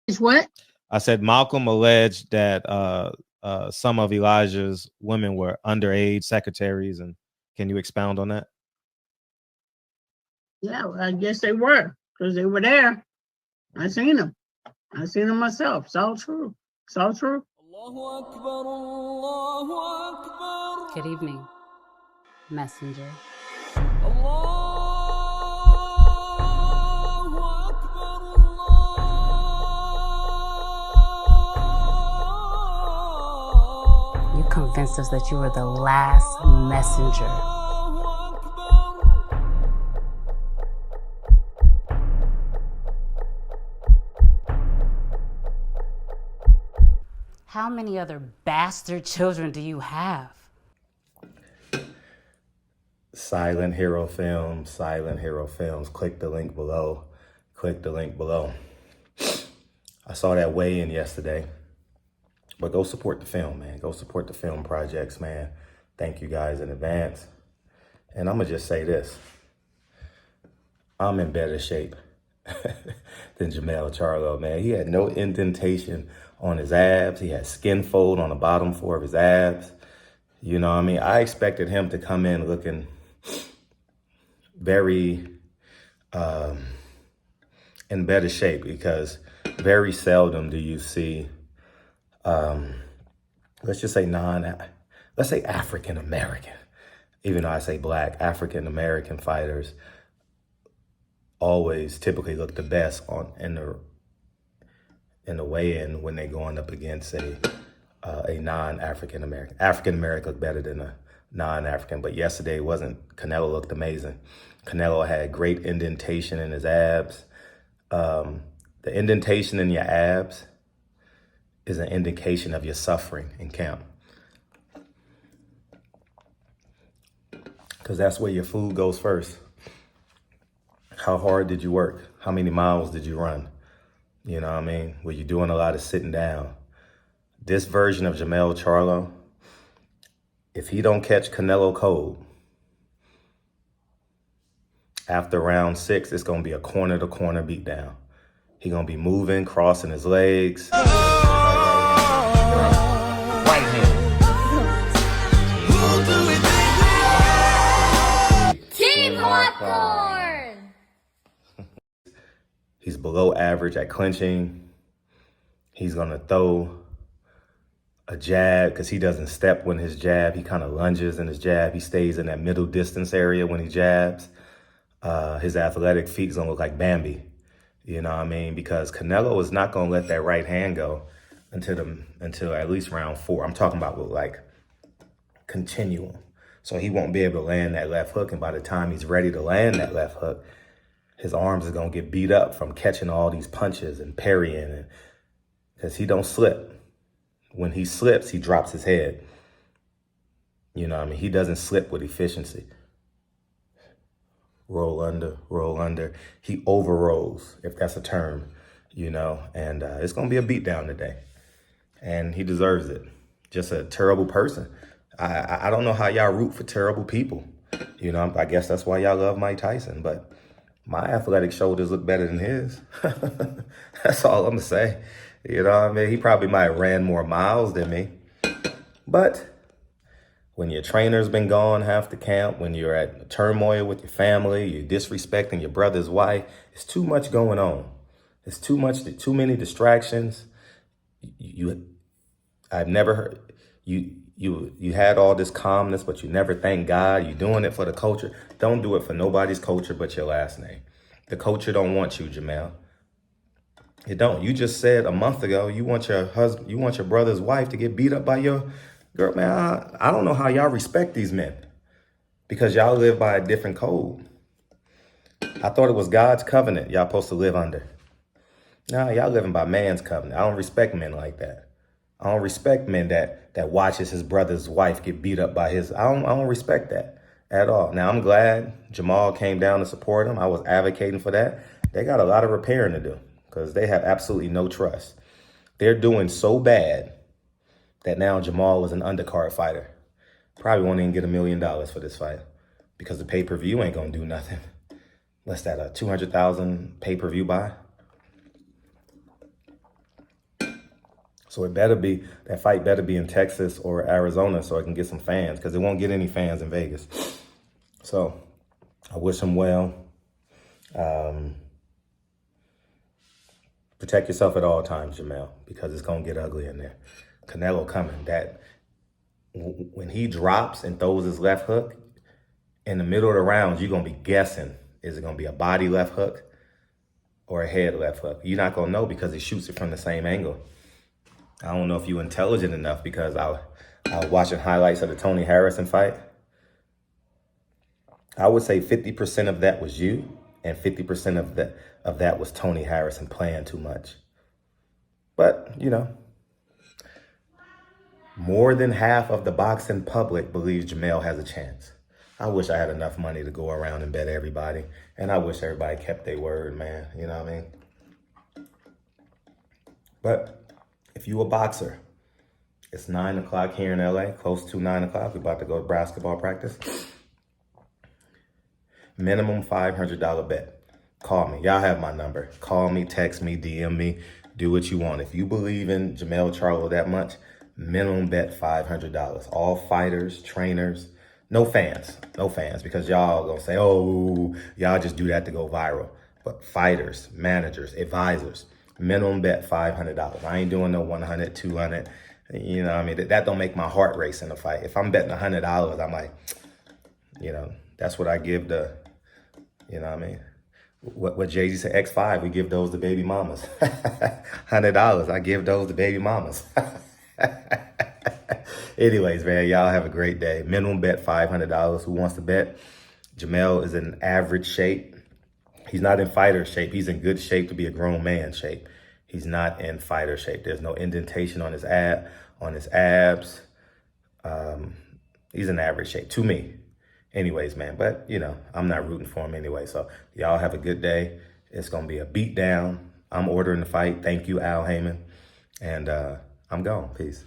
It's what? I said Malcolm alleged that some of Elijah's women were underage secretaries, and can you expound on that? Yeah, well, I guess they were, because they were there. I seen them. I seen them myself. It's all true. It's all true. Good evening, messenger. You convinced us that you were the last messenger. How many other bastard children do you have? Silent Hero Films, Silent Hero Films. Click the link below. Click the link below. I saw that weigh-in yesterday. But go support the film, man. Go support the film projects, man. Thank you guys in advance. And I'm going to just say this. I'm in better shape than Jermell Charlo, man. He had no indentation on his abs. He had skin fold on the bottom 4 of his abs. You know what I mean? I expected him to come in looking very in better shape, because very seldom do you see, let's just say let's say African-American, even though I say black, African-American fighters always typically look the best in the weigh-in when they're going up against a non-African American. African American look better than a non-African, but yesterday Canelo looked amazing. Canelo had great indentation in his abs. The indentation in your abs is an indication of your suffering in camp, because that's where your food goes first. How hard did you work? How many miles did you run? You know what I mean? Were you doing a lot of sitting down? This version of Jermell Charlo, if he don't catch Canelo cold, after round 6, it's going to be a corner-to-corner beatdown. He going to be moving, crossing his legs. Right hand. Team Hawthorne! He's below average at clinching. He's going to throw a jab, because he doesn't step when his jab. He kind of lunges in his jab. He stays in that middle distance area when he jabs. His athletic feet is going to look like Bambi. You know what I mean? Because Canelo is not going to let that right hand go until at least round 4. I'm talking about with like continuum. So he won't be able to land that left hook. And by the time he's ready to land that left hook, his arms are going to get beat up from catching all these punches and parrying. Because he don't slip. When he slips, he drops his head. You know what I mean? He doesn't slip with efficiency. Roll under. He over rolls, if that's a term, you know, and it's going to be a beatdown today. And he deserves it. Just a terrible person. I don't know how y'all root for terrible people. You know, I guess that's why y'all love Mike Tyson, but my athletic shoulders look better than his. That's all I'm going to say. You know what I mean? He probably might have ran more miles than me. But when your trainer's been gone half the camp, when you're at turmoil with your family, you're disrespecting your brother's wife, it's too much going on. It's too many distractions. I've never heard, you had all this calmness, but you never thank God. You're doing it for the culture. Don't do it for nobody's culture but your last name. The culture don't want you, Jermell. It don't. You just said a month ago you want your husband, you want your brother's wife to get beat up by your girl. Man, I don't know how y'all respect these men, because y'all live by a different code. I thought it was God's covenant y'all supposed to live under. Nah, y'all living by man's covenant. I don't respect men like that. I don't respect men that watches his brother's wife get beat up by his. I don't respect that at all. Now, I'm glad Jamal came down to support him. I was advocating for that. They got a lot of repairing to do, because they have absolutely no trust. They're doing so bad that now Jamal is an undercard fighter. Probably won't even get $1 million for this fight, because the pay-per-view ain't gonna do nothing. What's that, a 200,000 pay-per-view buy? So that fight better be in Texas or Arizona so I can get some fans, because it won't get any fans in Vegas. So I wish him well. Protect yourself at all times, Jermell, because it's going to get ugly in there. Canelo coming. When he drops and throws his left hook, in the middle of the rounds, you're going to be guessing. Is it going to be a body left hook or a head left hook? You're not going to know because he shoots it from the same angle. I don't know if you're intelligent enough, because I was watching highlights of the Tony Harrison fight. I would say 50% of that was you, and 50% of that was Tony Harrison playing too much. But, more than half of the boxing public believes Jermell has a chance. I wish I had enough money to go around and bet everybody. And I wish everybody kept their word, man. You know what I mean? But if you a boxer, it's 9 o'clock here in LA, close to 9 o'clock. We're about to go to basketball practice. Minimum $500 bet. Call me. Y'all have my number. Call me, text me, DM me. Do what you want. If you believe in Jermell Charlo that much, minimum bet $500. All fighters, trainers, no fans, because y'all gonna say, oh, y'all just do that to go viral. But fighters, managers, advisors, minimum bet $500. I ain't doing no 100, 200. You know what I mean? That don't make my heart race in a fight. If I'm betting $100, I'm like, that's what I give the, you know what I mean? What Jay-Z said, X5, we give those to baby mamas. $100, I give those to baby mamas. Anyways, man, y'all have a great day. Minimum bet $500. Who wants to bet? Jermell is in average shape. He's not in fighter shape. He's in good shape to be a grown man shape. He's not in fighter shape. There's no indentation on his abs. He's in average shape to me. Anyways, man, but I'm not rooting for him anyway. So y'all have a good day. It's gonna be a beat down. I'm ordering the fight. Thank you, Al Heyman. And I'm gone. Peace.